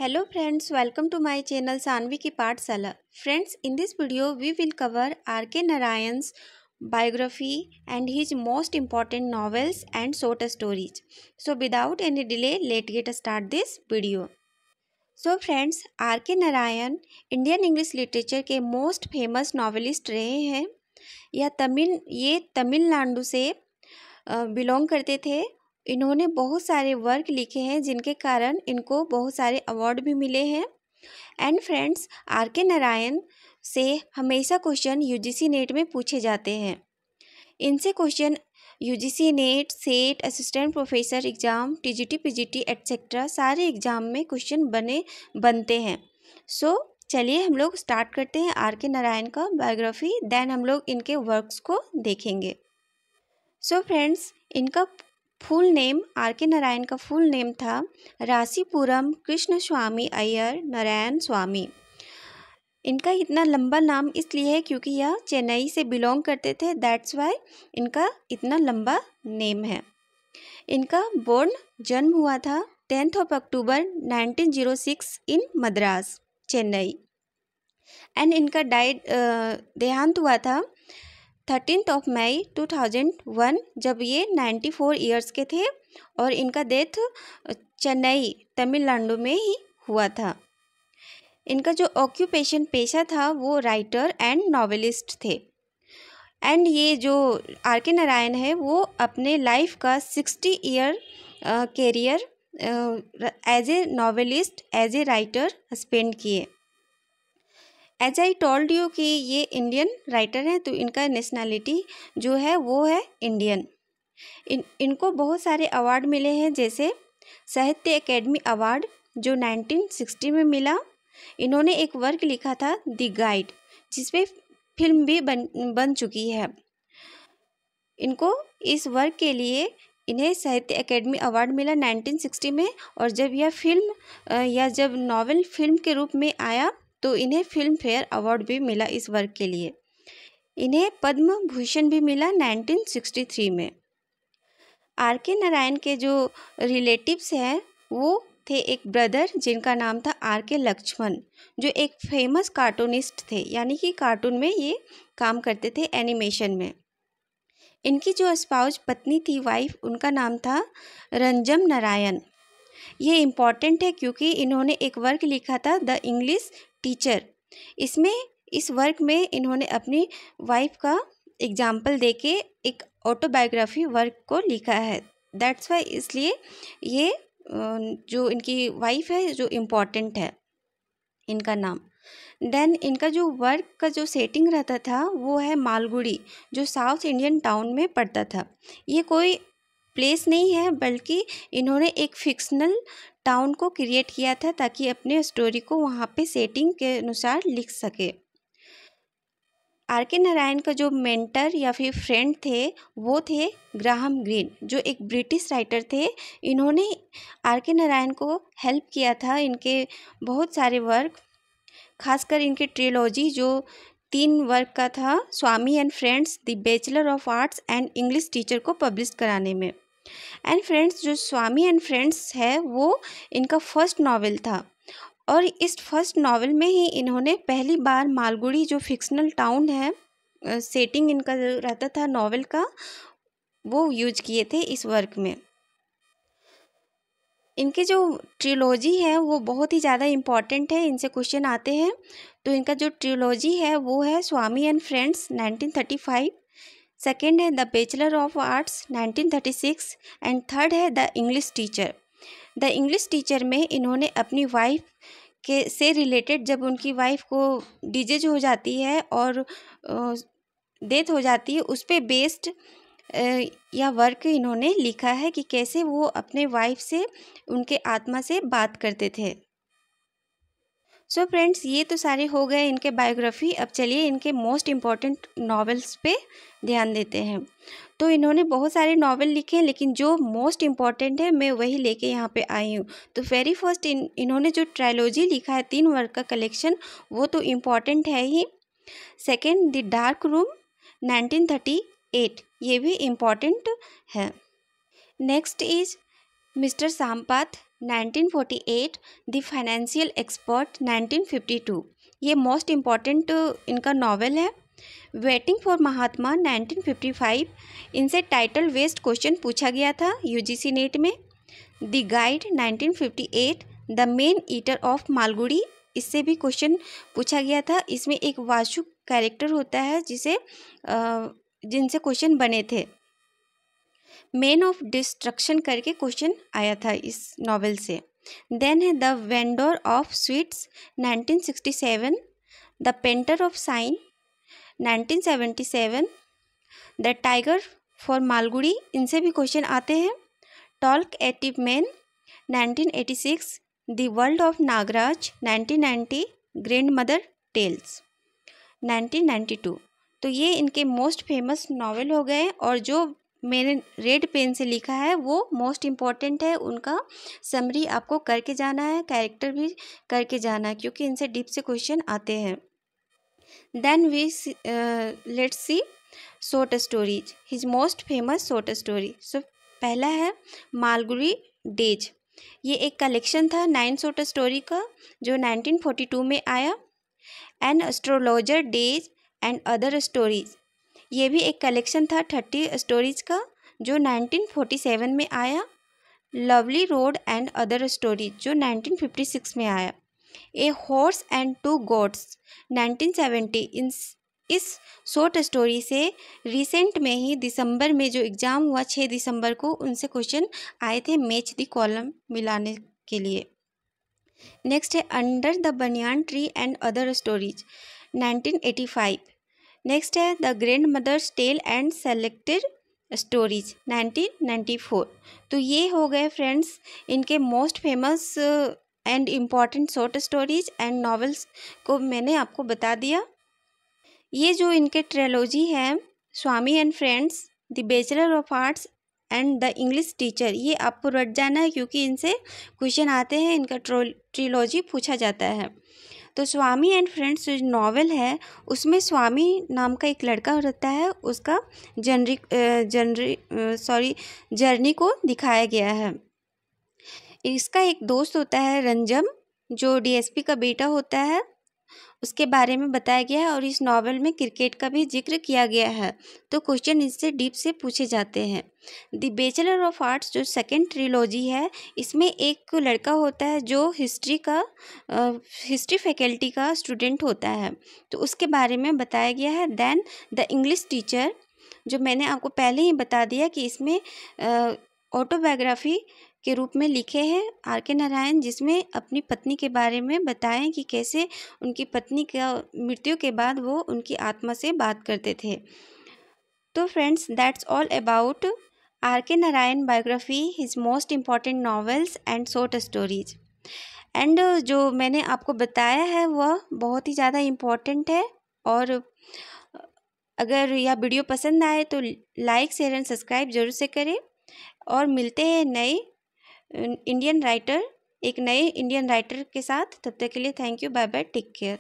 Hello friends, welcome to my channel Sanvi की पाठशाला. Friends, in this video we will cover R.K. Narayan's biography and his most important novels and short stories. So without any delay, let's get start this video. So friends, R.K. Narayan Indian English literature के most famous novelist रहे हैं. ये तमिलनाडु से belong करते थे. इन्होंने बहुत सारे वर्क लिखे हैं जिनके कारण इनको बहुत सारे अवार्ड भी मिले हैं. And friends, R K. नारायण से हमेशा क्वेश्चन यूजीसी नेट में पूछे जाते हैं. इनसे question UGC net, set, assistant professor exam, TGT, PGT etcetera सारे एग्ज़ाम में क्वेश्चन बनते हैं. सो चलिए हम लोग स्टार्ट करते हैं आर.के. नारायण का बायोग्राफी. देन हम लोग इनके वर्क्स को देखेंगे. सो फ्रेंड्स, इनका फुल नेम, आर.के. नारायण का फुल नेम था रासीपुरम कृष्ण स्वामी अय्यर नारायण स्वामी. इनका इतना लंबा नाम इसलिए है क्योंकि यह चेन्नई से बिलोंग करते थे. दैट्स वाई इनका इतना लंबा नेम है. इनका जन्म हुआ था 10 अक्टूबर 1906 इन मद्रास, चेन्नई. एंड इनका देहांत हुआ था 13 मई 2001 जब ये 94 ईयर्स के थे. और इनका डेथ चेन्नई, तमिलनाडु में ही हुआ था. इनका जो ऑक्यूपेशन, पेशा था, वो राइटर एंड नॉवेलिस्ट थे. एंड ये जो आर.के. नारायण है वो अपने लाइफ का 60 year career as a novelist, as a writer spend किए. एज आई टोल्ड यू कि ये इंडियन राइटर हैं, तो इनका नेशनैलिटी जो है वो है इंडियन. इनको बहुत सारे अवार्ड मिले हैं, जैसे साहित्य अकेडमी अवार्ड जो 1960 में मिला. इन्होंने एक वर्क लिखा था द गाइड, जिसपे फिल्म भी बन चुकी है. इनको इस वर्क के लिए इन्हें साहित्य अकेडमी अवार्ड मिला 1960 में. और जब यह फिल्म या जब नॉवेल फिल्म के रूप में आया तो इन्हें फिल्म फेयर अवार्ड भी मिला इस वर्क के लिए. इन्हें पद्म भूषण भी मिला 1963 में. आर.के. नारायण के जो रिलेटिव्स हैं वो थे एक ब्रदर जिनका नाम था आर.के. लक्ष्मण, जो एक फेमस कार्टूनिस्ट थे, यानी कि कार्टून में ये काम करते थे, एनिमेशन में. इनकी जो स्पाउस पत्नी थी, वाइफ, उनका नाम था रंजम नारायण. ये इम्पॉर्टेंट है क्योंकि इन्होंने एक वर्क लिखा था द इंग्लिश टीचर. इस वर्क में इन्होंने अपनी वाइफ का एग्जाम्पल देके एक ऑटोबायोग्राफी वर्क को लिखा है. दैट्स वाई इसलिए ये जो इनकी वाइफ है जो इम्पॉर्टेंट है, इनका नाम. देन इनका जो वर्क का जो सेटिंग रहता था वो है मालगुड़ी, जो साउथ इंडियन टाउन में पड़ता था. ये कोई प्लेस नहीं है, बल्कि इन्होंने एक फिक्शनल टाउन को क्रिएट किया था ताकि अपने स्टोरी को वहाँ पे सेटिंग के अनुसार लिख सके. आर.के. नारायण का जो मेंटर या फिर फ्रेंड थे वो थे ग्राहम ग्रीन, जो एक ब्रिटिश राइटर थे. इन्होंने आर.के. नारायण को हेल्प किया था इनके बहुत सारे वर्क, खासकर इनके ट्रिलॉजी जो 3 वर्क का था, Swami and friends, the bachelor of arts and English teacher, को पब्लिश कराने में. एंड फ्रेंड्स, जो स्वामी एंड फ्रेंड्स है वो इनका फर्स्ट नॉवेल था. और इस फर्स्ट नॉवेल में ही इन्होंने पहली बार मालगुड़ी, जो फिक्शनल टाउन है, सेटिंग इनका जो रहता था नॉवेल का, वो यूज किए थे इस वर्क में. इनके जो ट्रिलॉजी है वो बहुत ही ज़्यादा इम्पॉर्टेंट है, इनसे क्वेश्चन आते हैं. तो इनका जो ट्रिलॉजी है वो है स्वामी एंड फ्रेंड्स 1935, सेकेंड है the bachelor of arts 1936, and third है the English teacher. The English teacher में इन्होंने अपनी वाइफ से रिलेटेड, जब उनकी वाइफ को डिजीज हो जाती है और डेथ हो जाती है, उस पर बेस्ड यह वर्क इन्होंने लिखा है कि कैसे वो अपने वाइफ से, उनके आत्मा से बात करते थे. सो फ्रेंड्स, ये तो सारे हो गए इनके बायोग्राफी. अब चलिए इनके मोस्ट इम्पॉर्टेंट नॉवेल्स पे ध्यान देते हैं. तो इन्होंने बहुत सारे नॉवेल लिखे हैं, लेकिन जो मोस्ट इम्पॉर्टेंट है मैं वही लेके यहाँ पे आई हूँ. तो वेरी फर्स्ट इन्होंने जो ट्रायलॉजी लिखा है, 3 वर्क का कलेक्शन, वो तो इम्पॉर्टेंट है ही. सेकेंड, द डार्क रूम 1938, ये भी इम्पॉर्टेंट है. Next is mister Sampath 1948, the financial expert 1952, ये मोस्ट इम्पॉर्टेंट इनका नावल है। वेटिंग फॉर महात्मा 1955, इनसे टाइटल वेस्ट क्वेश्चन पूछा गया था यूजीसी नेट में। The guide 1958, the man eater of Malgudi, इससे भी क्वेश्चन पूछा गया था। इसमें एक वासु कैरेक्टर होता है जिनसे क्वेश्चन बने थे। मैन ऑफ डिस्ट्रक्शन करके क्वेश्चन आया था इस नॉवेल से। देन है the vendor of sweets 1967, the painter of sign 1977, the tiger for Malgudi, इनसे भी क्वेश्चन आते हैं। Talkative man 1986, the world of Nagaraj 1990, grandmother tales 1992। तो ये इनके मोस्ट फेमस नावल हो गए, और जो मैंने रेड पेन से लिखा है वो मोस्ट इम्पॉर्टेंट है। उनका समरी आपको करके जाना है, कैरेक्टर भी करके जाना है, क्योंकि इनसे डीप से क्वेश्चन आते हैं। Then we let's see short stories, his most famous short story. So पहला है मालगुड़ी डेज, ये एक कलेक्शन था 9 शॉर्ट स्टोरी का जो 1942 में आया। An astrologer days and other stories, ये भी एक कलेक्शन था 30 स्टोरीज का जो 1947 में आया। Lovely road and other stories जो 1956 में आया। A horse and to God's 1970, इस शॉर्ट स्टोरी से रिसेंट में ही दिसंबर में जो एग्ज़ाम हुआ 6 दिसंबर को, उनसे क्वेश्चन आए थे मैच द कॉलम मिलाने के लिए। नेक्स्ट है under the banyan tree and other stories 1985। Next है the grandmother's tale and selected stories 1994। तो ये हो गए फ्रेंड्स इनके most famous and important short stories and novels को मैंने आपको बता दिया। ये जो इनके ट्रिलॉजी है Swami and friends, the bachelor of arts and the English teacher, ये आपको रट जाना है क्योंकि इनसे क्वेश्चन आते हैं, इनका ट्रिलॉजी पूछा जाता है। तो स्वामी एंड फ्रेंड्स जो नॉवेल है उसमें स्वामी नाम का एक लड़का रहता है, उसका जर्नी को दिखाया गया है। इसका एक दोस्त होता है रंजम जो डीएसपी का बेटा होता है, उसके बारे में बताया गया है। और इस नॉवेल में क्रिकेट का भी जिक्र किया गया है, तो क्वेश्चन इससे डीप से पूछे जाते हैं। द बैचलर ऑफ आर्ट्स जो सेकेंड ट्रिलॉजी है, इसमें एक लड़का होता है जो हिस्ट्री फैकल्टी का स्टूडेंट होता है, तो उसके बारे में बताया गया है। देन द इंग्लिश टीचर जो मैंने आपको पहले ही बता दिया कि इसमें ऑटोबायोग्राफी के रूप में लिखे हैं आर.के. नारायण, जिसमें अपनी पत्नी के बारे में बताएं कि कैसे उनकी पत्नी का मृत्यु के बाद वो उनकी आत्मा से बात करते थे। तो friends that's all about R K. Narayan biography, his most important novels and short stories. And जो मैंने आपको बताया है वह बहुत ही ज़्यादा इम्पॉर्टेंट है, और अगर यह वीडियो पसंद आए तो लाइक शेयर एंड सब्सक्राइब जरूर से करें। और मिलते हैं एक नए इंडियन राइटर के साथ। तब तक के लिए thank you, bye bye, take care.